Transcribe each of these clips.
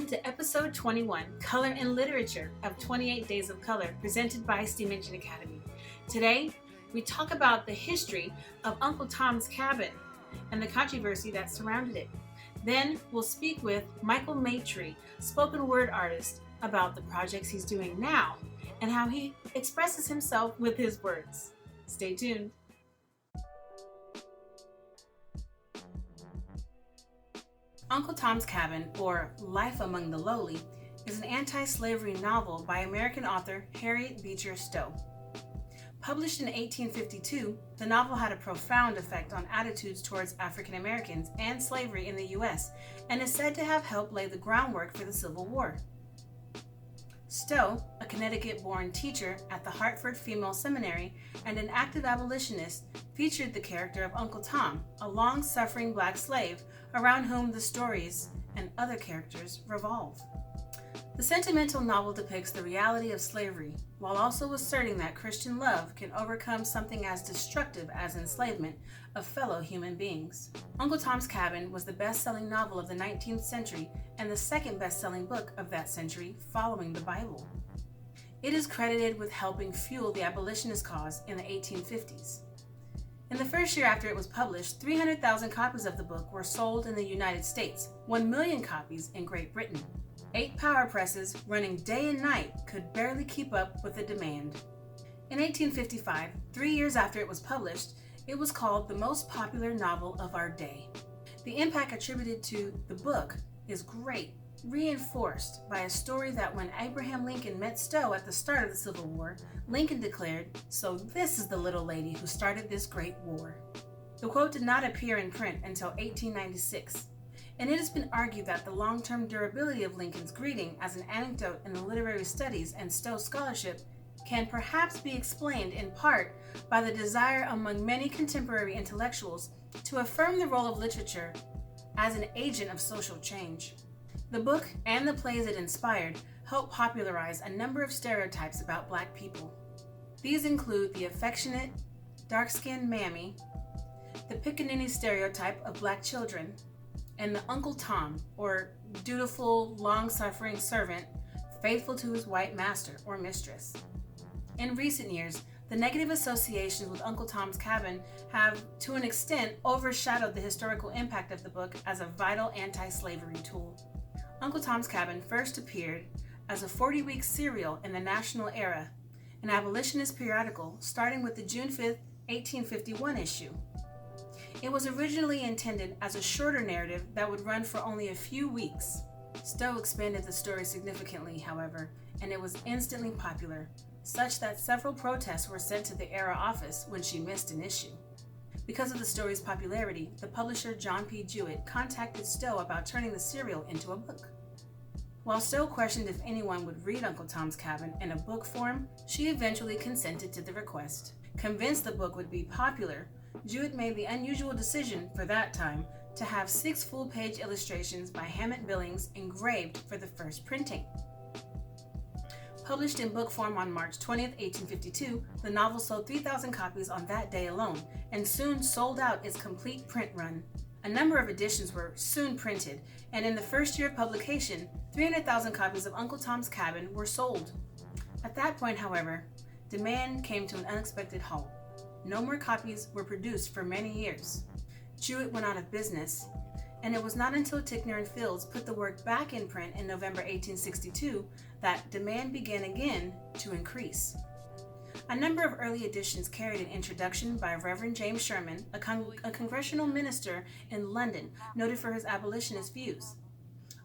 Welcome to episode 21, Color and Literature of 28 Days of Color, presented by S.T.E.A.M Academy. Today, we talk about the history of Uncle Tom's Cabin and the controversy that surrounded it. Then, we'll speak with Michael Maitre, spoken word artist, about the projects he's doing now and how he expresses himself with his words. Stay tuned. Uncle Tom's Cabin, or Life Among the Lowly, is an anti-slavery novel by American author Harriet Beecher Stowe. Published in 1852, the novel had a profound effect on attitudes towards African Americans and slavery in the U.S. and is said to have helped lay the groundwork for the Civil War. Stowe, a Connecticut-born teacher at the Hartford Female Seminary and an active abolitionist, featured the character of Uncle Tom, a long-suffering black slave around whom the stories and other characters revolve. The sentimental novel depicts the reality of slavery, while also asserting that Christian love can overcome something as destructive as enslavement of fellow human beings. Uncle Tom's Cabin was the best-selling novel of the 19th century and the second best-selling book of that century following the Bible. It is credited with helping fuel the abolitionist cause in the 1850s. In the first year after it was published, 300,000 copies of the book were sold in the United States, 1 million copies in Great Britain. 8 power presses running day and night could barely keep up with the demand. In 1855, 3 years after it was published, it was called the most popular novel of our day. The impact attributed to the book is great, reinforced by a story that when Abraham Lincoln met Stowe at the start of the Civil War, Lincoln declared, "So this is the little lady who started this great war." The quote did not appear in print until 1896. And it has been argued that the long-term durability of Lincoln's greeting as an anecdote in the literary studies and Stowe scholarship can perhaps be explained in part by the desire among many contemporary intellectuals to affirm the role of literature as an agent of social change. The book and the plays it inspired helped popularize a number of stereotypes about Black people. These include the affectionate, dark-skinned mammy, the pickaninny stereotype of Black children, and the Uncle Tom, or dutiful, long-suffering servant, faithful to his white master or mistress. In recent years, the negative associations with Uncle Tom's Cabin have, to an extent, overshadowed the historical impact of the book as a vital anti-slavery tool. Uncle Tom's Cabin first appeared as a 40-week serial in the National Era, an abolitionist periodical starting with the June 5, 1851 issue. It was originally intended as a shorter narrative that would run for only a few weeks. Stowe expanded the story significantly, however, and it was instantly popular, such that several protests were sent to the Era office when she missed an issue. Because of the story's popularity, the publisher John P. Jewett contacted Stowe about turning the serial into a book. While Stowe questioned if anyone would read Uncle Tom's Cabin in a book form, she eventually consented to the request. Convinced the book would be popular, Jewett made the unusual decision for that time to have 6 full-page illustrations by Hammett Billings engraved for the first printing. Published in book form on March 20, 1852, the novel sold 3,000 copies on that day alone and soon sold out its complete print run. A number of editions were soon printed, and in the first year of publication, 300,000 copies of Uncle Tom's Cabin were sold. At that point, however, demand came to an unexpected halt. No more copies were produced for many years. Jewett went out of business, and it was not until Ticknor and Fields put the work back in print in November 1862 that demand began again to increase. A number of early editions carried an introduction by Reverend James Sherman, a congressional minister in London noted for his abolitionist views.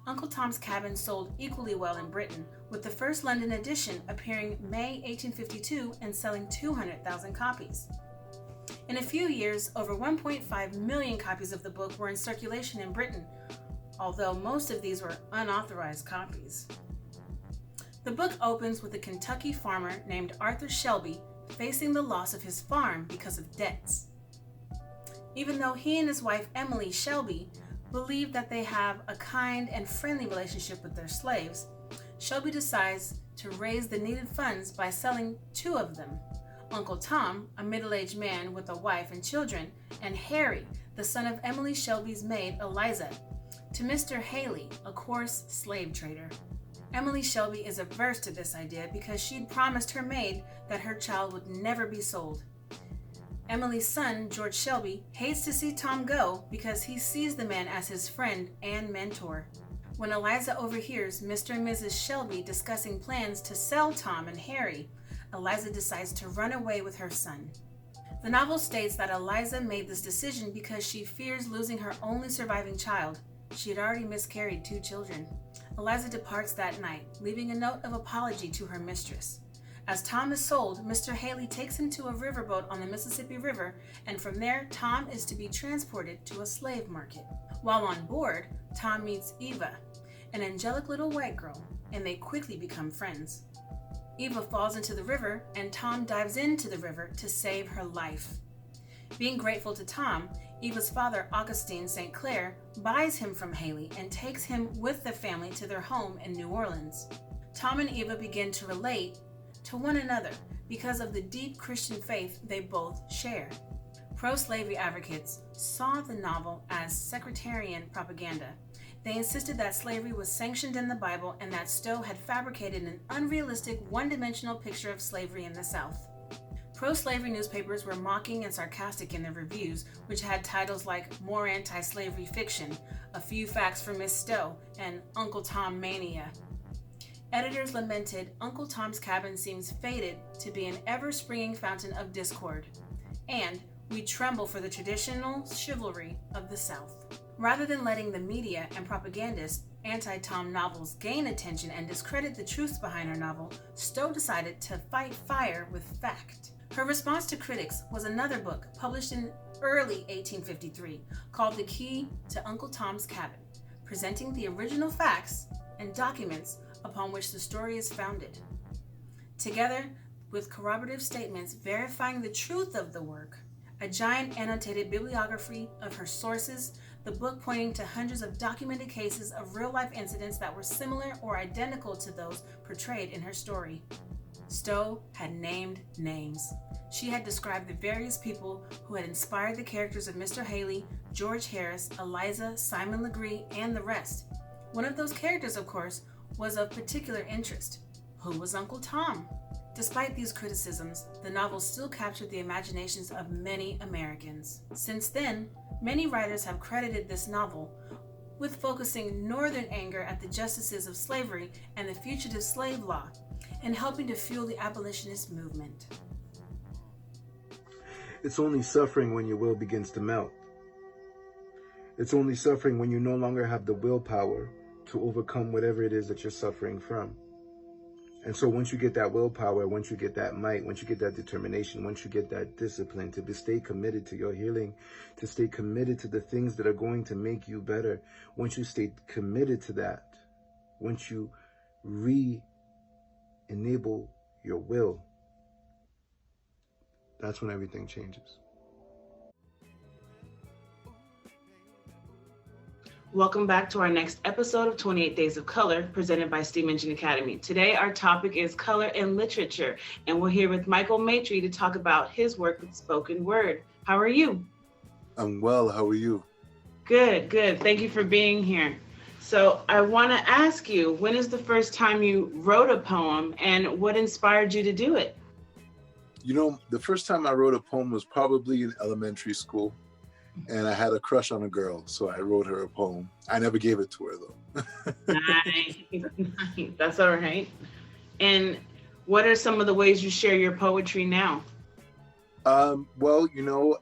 Uncle Tom's Cabin sold equally well in Britain, with the first London edition appearing May 1852 and selling 200,000 copies. In a few years, over 1.5 million copies of the book were in circulation in Britain, although most of these were unauthorized copies. The book opens with a Kentucky farmer named Arthur Shelby facing the loss of his farm because of debts. Even though he and his wife Emily Shelby believe that they have a kind and friendly relationship with their slaves, Shelby decides to raise the needed funds by selling 2 of them. Uncle Tom, a middle-aged man with a wife and children, and Harry, the son of Emily Shelby's maid, Eliza, to Mr. Haley, a coarse slave trader. Emily Shelby is averse to this idea because she'd promised her maid that her child would never be sold. Emily's son, George Shelby, hates to see Tom go because he sees the man as his friend and mentor. When Eliza overhears Mr. and Mrs. Shelby discussing plans to sell Tom and Harry, Eliza decides to run away with her son. The novel states that Eliza made this decision because she fears losing her only surviving child. She had already miscarried 2 children. Eliza departs that night, leaving a note of apology to her mistress. As Tom is sold, Mr. Haley takes him to a riverboat on the Mississippi River, and from there, Tom is to be transported to a slave market. While on board, Tom meets Eva, an angelic little white girl, and they quickly become friends. Eva falls into the river, and Tom dives into the river to save her life. Being grateful to Tom, Eva's father, Augustine St. Clair, buys him from Haley and takes him with the family to their home in New Orleans. Tom and Eva begin to relate to one another because of the deep Christian faith they both share. Pro-slavery advocates saw the novel as sectarian propaganda. They insisted that slavery was sanctioned in the Bible and that Stowe had fabricated an unrealistic, one-dimensional picture of slavery in the South. Pro-slavery newspapers were mocking and sarcastic in their reviews, which had titles like More Anti-Slavery Fiction, A Few Facts from Miss Stowe, and Uncle Tom Mania. Editors lamented Uncle Tom's Cabin seems fated to be an ever-springing fountain of discord, and we tremble for the traditional chivalry of the South. Rather than letting the media and propagandist anti-Tom novels gain attention and discredit the truths behind her novel, Stowe decided to fight fire with fact. Her response to critics was another book published in early 1853 called The Key to Uncle Tom's Cabin, presenting the original facts and documents upon which the story is founded, together with corroborative statements verifying the truth of the work. A giant annotated bibliography of her sources, the book pointing to hundreds of documented cases of real-life incidents that were similar or identical to those portrayed in her story. Stowe had named names. She had described the various people who had inspired the characters of Mr. Haley, George Harris, Eliza, Simon Legree, and the rest. One of those characters, of course, was of particular interest. Who was Uncle Tom? Despite these criticisms, the novel still captured the imaginations of many Americans. Since then, many writers have credited this novel with focusing Northern anger at the justices of slavery and the fugitive slave law, and helping to fuel the abolitionist movement. It's only suffering when your will begins to melt. It's only suffering when you no longer have the willpower to overcome whatever it is that you're suffering from. And so once you get that willpower, once you get that might, once you get that determination, once you get that discipline to stay committed to your healing, to stay committed to the things that are going to make you better, once you stay committed to that, once you enable your will, that's when everything changes. Welcome back to our next episode of 28 Days of Color, presented by S.T.E.A.M Engine Academy. Today, our topic is color and literature, and we're here with Michael Maitre to talk about his work with spoken word. How are you? I'm well. How are you? Good, good. Thank you for being here. So I want to ask you, when is the first time you wrote a poem, and what inspired you to do it? You know, the first time I wrote a poem was probably in elementary school. And I had a crush on a girl, so I wrote her a poem. I never gave it to her, though. Nice. That's all right. And what are some of the ways you share your poetry now? Well, you know,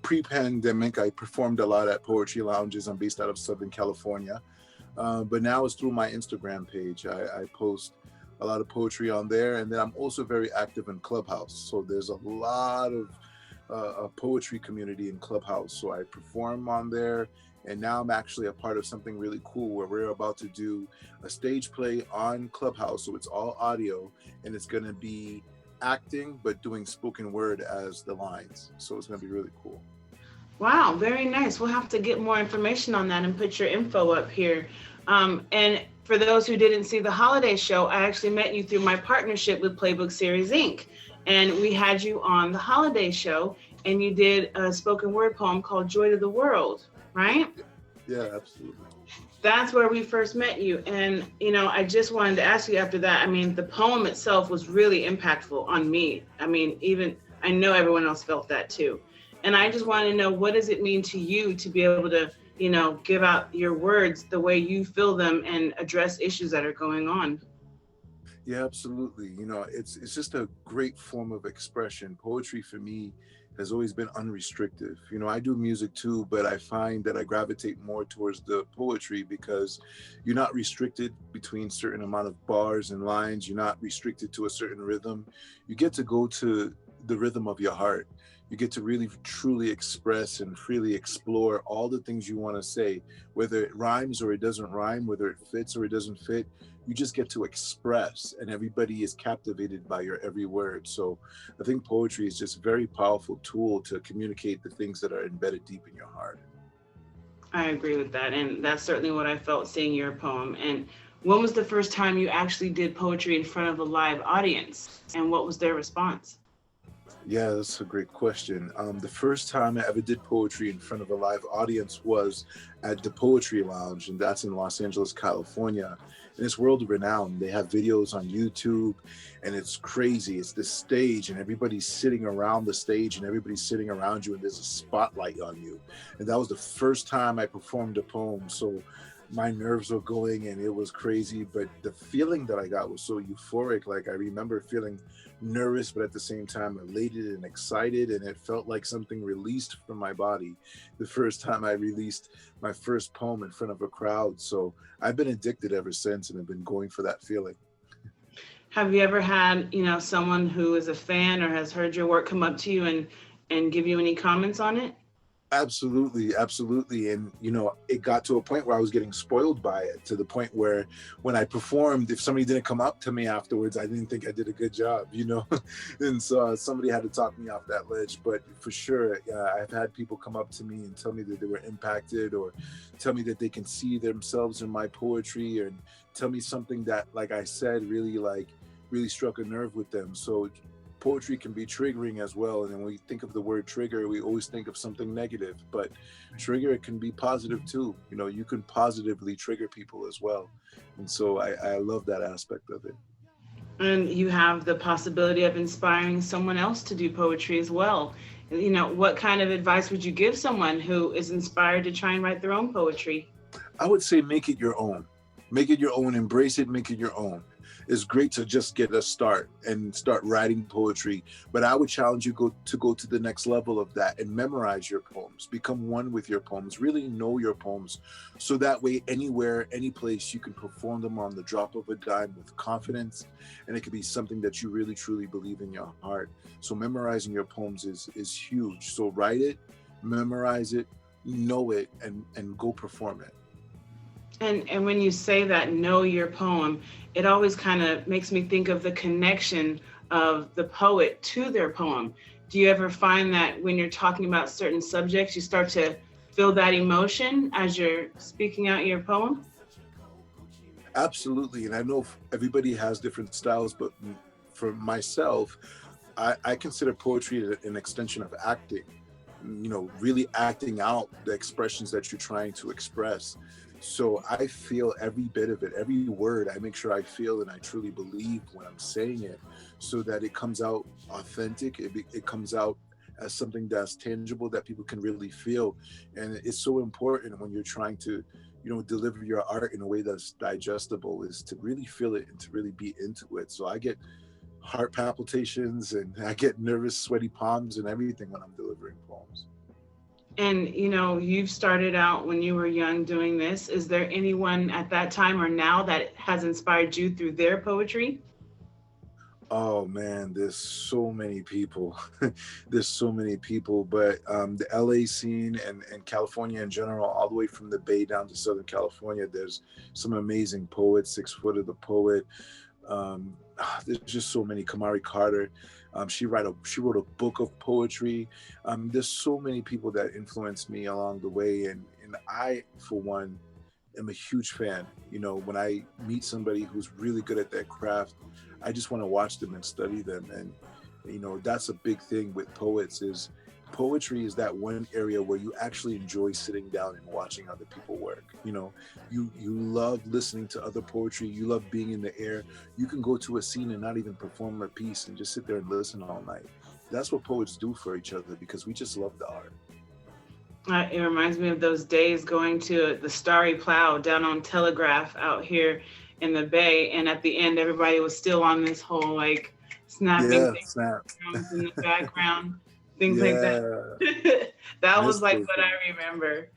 pre-pandemic, I performed a lot at poetry lounges. I'm based out of Southern California. But now it's through my Instagram page. I post a lot of poetry on there. And then I'm also very active in Clubhouse. So there's a lot of a poetry community in Clubhouse. So I perform on there, and now I'm actually a part of something really cool where we're about to do a stage play on Clubhouse. So it's all audio, and it's going to be acting, but doing spoken word as the lines. So it's going to be really cool. Wow, very nice. We'll have to get more information on that and put your info up here. And for those who didn't see the holiday show, I actually met you through my partnership with Playbook Series Inc. And we had you on the holiday show, and you did a spoken word poem called Joy to the World, right? Yeah, absolutely. That's where we first met you. And, I just wanted to ask you after that. I mean, the poem itself was really impactful on me. I mean, even I know everyone else felt that too. And I just want to know, what does it mean to you to be able to, give out your words the way you feel them and address issues that are going on? Yeah, absolutely. It's just a great form of expression. Poetry for me has always been unrestricted. I do music too, but I find that I gravitate more towards the poetry because you're not restricted between certain amount of bars and lines. You're not restricted to a certain rhythm. You get to go to the rhythm of your heart. You get to really truly express and freely explore all the things you want to say, whether it rhymes or it doesn't rhyme, whether it fits or it doesn't fit. You just get to express, and everybody is captivated by your every word. So I think poetry is just a very powerful tool to communicate the things that are embedded deep in your heart. I agree with that. And that's certainly what I felt seeing your poem. And when was the first time you actually did poetry in front of a live audience? And what was their response? Yeah, that's a great question. The first time I ever did poetry in front of a live audience was at the Poetry Lounge, and that's in Los Angeles, California. And it's world renowned. They have videos on YouTube, and it's crazy. It's this stage, and everybody's sitting around the stage, and everybody's sitting around you, and there's a spotlight on you. And that was the first time I performed a poem. So my nerves were going, and it was crazy. But the feeling that I got was so euphoric. Like, I remember feeling nervous, but at the same time elated and excited, and it felt like something released from my body the first time I released my first poem in front of a crowd. So I've been addicted ever since, and I've been going for that feeling. Have you ever had, someone who is a fan or has heard your work come up to you and give you any comments on it? Absolutely, absolutely. And, it got to a point where I was getting spoiled by it, to the point where when I performed, if somebody didn't come up to me afterwards, I didn't think I did a good job. And so somebody had to talk me off that ledge. But for sure, I've had people come up to me and tell me that they were impacted, or tell me that they can see themselves in my poetry, and tell me something that, like I said, really struck a nerve with them. So poetry can be triggering as well. And when we think of the word trigger, we always think of something negative, but trigger, it can be positive too. You can positively trigger people as well. And so I love that aspect of it. And you have the possibility of inspiring someone else to do poetry as well. What kind of advice would you give someone who is inspired to try and write their own poetry? I would say make it your own. Make it your own, embrace it, make it your own. It's great to just get a start and start writing poetry, but I would challenge you to go to the next level of that and memorize your poems, become one with your poems, really know your poems, so that way anywhere, any place, you can perform them on the drop of a dime with confidence, and it could be something that you really truly believe in your heart. So memorizing your poems is huge. So write it, memorize it, know it, and go perform it. And when you say that, know your poem, it always kind of makes me think of the connection of the poet to their poem. Do you ever find that when you're talking about certain subjects, you start to feel that emotion as you're speaking out your poem? Absolutely. And I know everybody has different styles, but for myself, I consider poetry an extension of acting, really acting out the expressions that you're trying to express. So I feel every bit of it, every word. I make sure I feel and I truly believe when I'm saying it, so that it comes out authentic. It comes out as something that's tangible, that people can really feel. And it's so important when you're trying to, deliver your art in a way that's digestible, is to really feel it and to really be into it. So I get heart palpitations, and I get nervous, sweaty palms and everything when I'm delivering poems. And you've started out when you were young doing this. Is there anyone at that time or now that has inspired you through their poetry? Oh man, there's so many people. There's so many people, but the LA scene and California in general, all the way from the Bay down to Southern California, there's some amazing poets. 6 Foot the poet. There's just so many. Kamari Carter, she wrote a book of poetry. There's so many people that influenced me along the way, and I, for one, am a huge fan. When I meet somebody who's really good at their craft, I just want to watch them and study them. And That's a big thing with poets. Is poetry is that one area where you actually enjoy sitting down and watching other people work. You love listening to other poetry. You love being in the air. You can go to a scene and not even perform a piece and just sit there and listen all night. That's what poets do for each other, because we just love the art. It reminds me of those days going to the Starry Plow down on Telegraph out here in the Bay, and at the end everybody was still on this whole like snapping things Snap. in the background, things like that. That was like what I remember.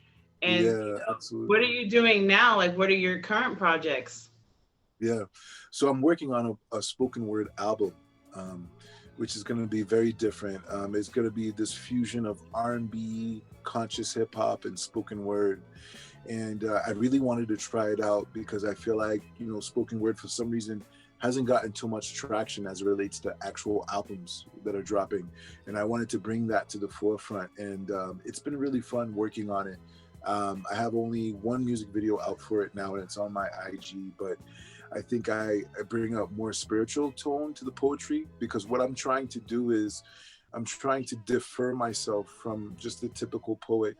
And Absolutely. What are you doing now? Like, what are your current projects? Yeah, so I'm working on a spoken word album, which is going to be very different. It's going to be this fusion of R&B, conscious hip hop, and spoken word. And I really wanted to try it out because I feel like, spoken word for some reason hasn't gotten too much traction as it relates to actual albums that are dropping. And I wanted to bring that to the forefront. And it's been really fun working on it. I have only one music video out for it now, and it's on my IG, but I think I bring up more spiritual tone to the poetry, because what I'm trying to do is I'm trying to defer myself from just the typical poet.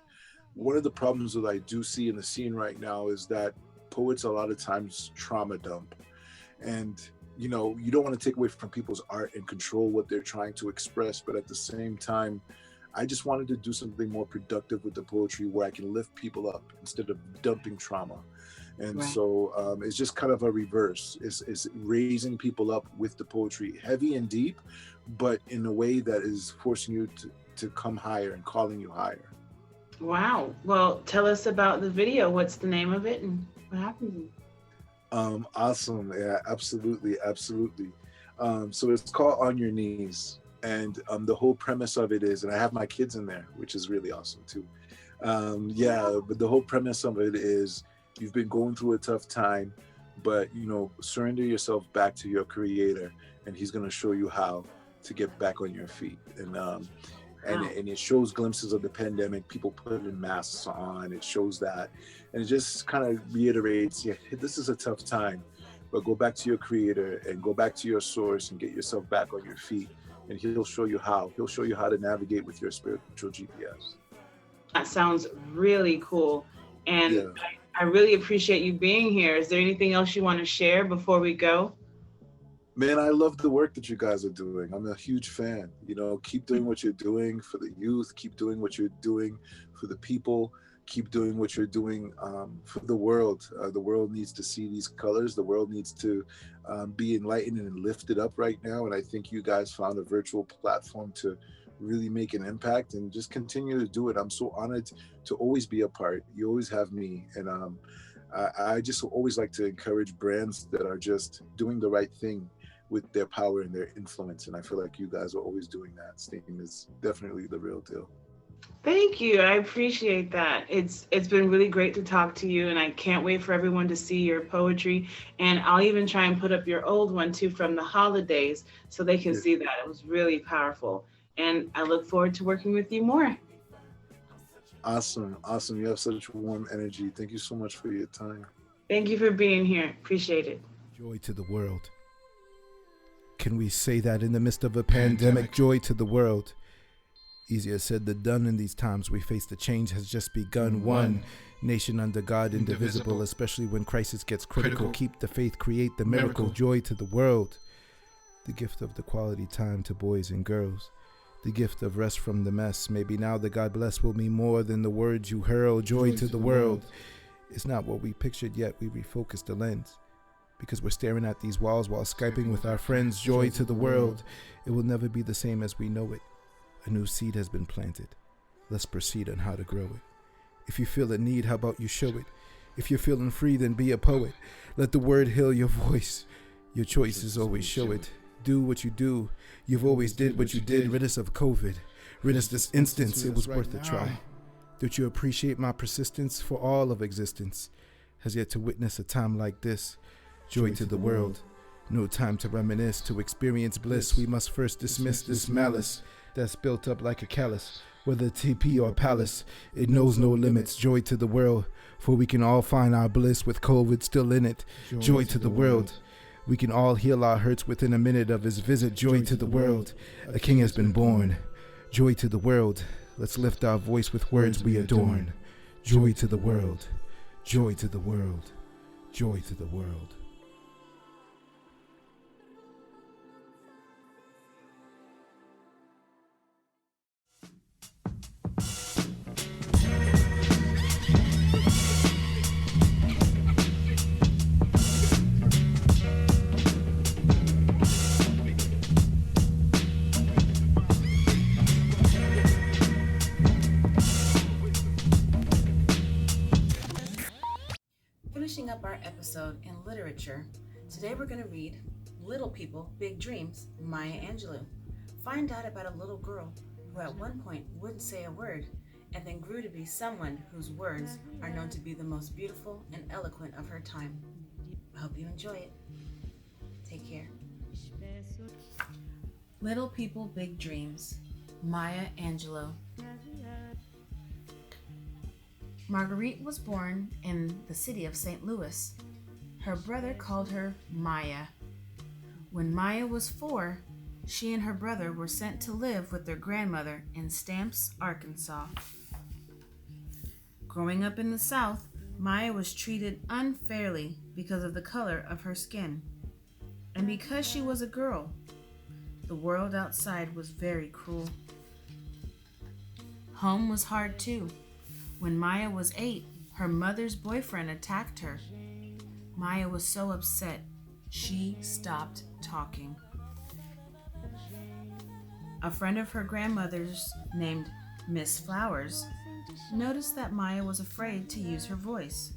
One of the problems that I do see in the scene right now is that poets a lot of times trauma dump. And, you don't want to take away from people's art and control what they're trying to express. But at the same time, I just wanted to do something more productive with the poetry where I can lift people up instead of dumping trauma. And Right. So it's just kind of a reverse. It's raising people up with the poetry, heavy and deep, but in a way that is forcing you to come higher and calling you higher. Wow. Well, tell us about the video. What's the name of it and what happens? Awesome. Yeah, absolutely. So it's called On Your Knees. And the whole premise of it is, and I have my kids in there, which is really awesome too. But the whole premise of it is, you've been going through a tough time, but surrender yourself back to your creator, and he's going to show you how to get back on your feet. And it shows glimpses of the pandemic, people putting masks on. It shows that, and it just kind of reiterates, this is a tough time, but go back to your creator and go back to your source and get yourself back on your feet. And he'll show you how. He'll show you how to navigate with your spiritual GPS. That sounds really cool. And Yeah. I really appreciate you being here. Is there anything else you want to share before we go? Man, I love the work that you guys are doing. I'm a huge fan. Keep doing what you're doing for the youth. Keep doing what you're doing for the people. Keep doing what you're doing for the world. The world needs to see these colors. The world needs to be enlightened and lifted up right now. And I think you guys found a virtual platform to really make an impact, and just continue to do it. I'm so honored to always be a part. You always have me. And I just always like to encourage brands that are just doing the right thing with their power and their influence. And I feel like you guys are always doing that. S.T.E.A.M is definitely the real deal. Thank you. I appreciate that. It's been really great to talk to you, and I can't wait for everyone to see your poetry. And I'll even try and put up your old one too from the holidays so they can see that. It was really powerful. And I look forward to working with you more. Awesome. You have such warm energy. Thank you so much for your time. Thank you for being here. Appreciate it. Joy to the world. Can we say that in the midst of a pandemic? Joy to the world. Easier said than done in these times we face. The change has just begun. One nation under God, indivisible, especially when crisis gets critical. Keep the faith, create the miracle. Joy to the world. The gift of the quality time to boys and girls. The gift of rest from the mess. Maybe now the God bless will mean more than the words you hurl. Joy to the world. It's not what we pictured yet. We refocused the lens, because we're staring at these walls while Skyping with our friends. Joy to the world. It will never be the same as we know it. A new seed has been planted. Let's proceed on how to grow it. If you feel a need, how about you show it? If you're feeling free, then be a poet. Let the word heal your voice. Your choices always show it. Do what you do. You've always did what you did. Rid us of COVID. Rid us this instance. It was worth a try. Don't you appreciate my persistence? For all of existence has yet to witness a time like this. Joy to the world. No time to reminisce. To experience bliss, we must first dismiss this malice that's built up like a callus. Whether TP or palace, it knows no limits. Joy to the world, for we can all find our bliss with COVID still in it. Joy to the world. We can all heal our hurts within a minute of his visit. Joy to the world, a king has been born. Joy to the world, let's lift our voice with words we adorn. Joy to the world, joy to the world, joy to the world. Finishing up our episode in literature, today we're going to read Little People, Big Dreams, Maya Angelou. Find out about a little girl who at one point wouldn't say a word and then grew to be someone whose words are known to be the most beautiful and eloquent of her time. I hope you enjoy it. Take care. Little People, Big Dreams, Maya Angelou. Marguerite was born in the city of St. Louis. Her brother called her Maya. When Maya was 4, she and her brother were sent to live with their grandmother in Stamps, Arkansas. Growing up in the South, Maya was treated unfairly because of the color of her skin. And because she was a girl, the world outside was very cruel. Home was hard too. When Maya was 8, her mother's boyfriend attacked her. Maya was so upset, she stopped talking. A friend of her grandmother's, named Miss Flowers, noticed that Maya was afraid to use her voice.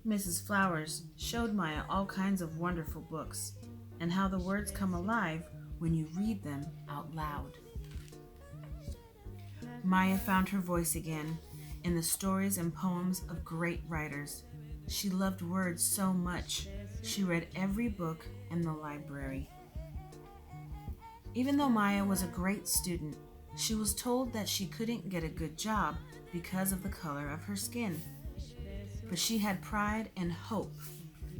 Mrs. Flowers showed Maya all kinds of wonderful books and how the words come alive when you read them out loud. Maya found her voice again in the stories and poems of great writers. She loved words so much, she read every book in the library. Even though Maya was a great student, she was told that she couldn't get a good job because of the color of her skin. But she had pride and hope.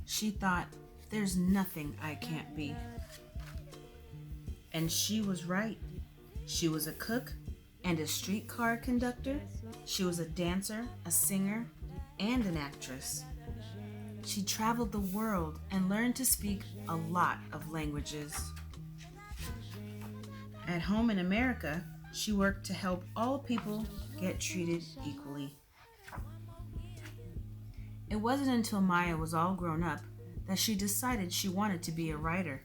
She thought, there's nothing I can't be. And she was right. She was a cook and a streetcar conductor. She was a dancer, a singer, and an actress. She traveled the world and learned to speak a lot of languages. At home in America, she worked to help all people get treated equally. It wasn't until Maya was all grown up that she decided she wanted to be a writer.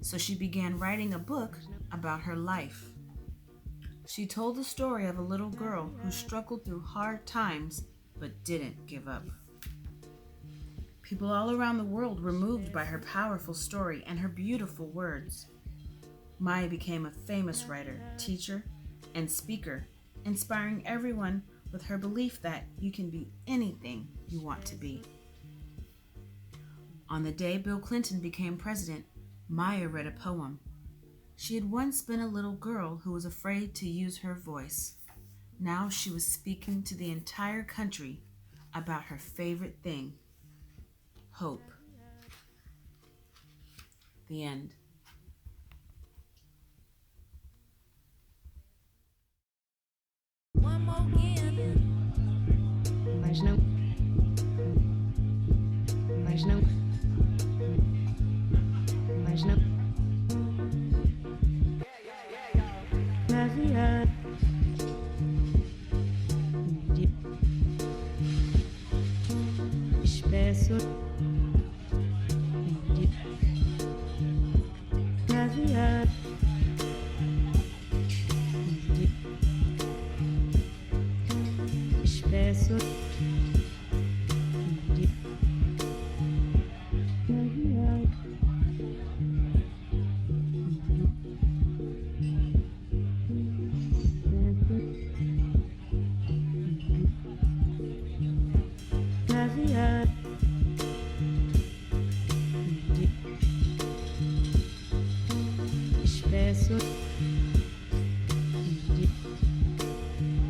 So she began writing a book about her life. She told the story of a little girl who struggled through hard times but didn't give up. People all around the world were moved by her powerful story and her beautiful words. Maya became a famous writer, teacher, and speaker, inspiring everyone with her belief that you can be anything you want to be. On the day Bill Clinton became president, Maya read a poem. She had once been a little girl who was afraid to use her voice. Now she was speaking to the entire country about her favorite thing, hope. The end. One more again. Mas não. Mas não. Mas não. Espesso de caviar de espesso de caviar. Caviar de espesso de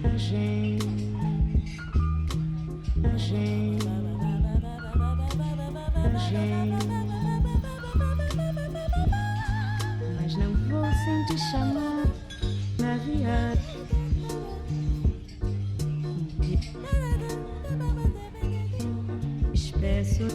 a gente sem te chamar na viagem. Espesso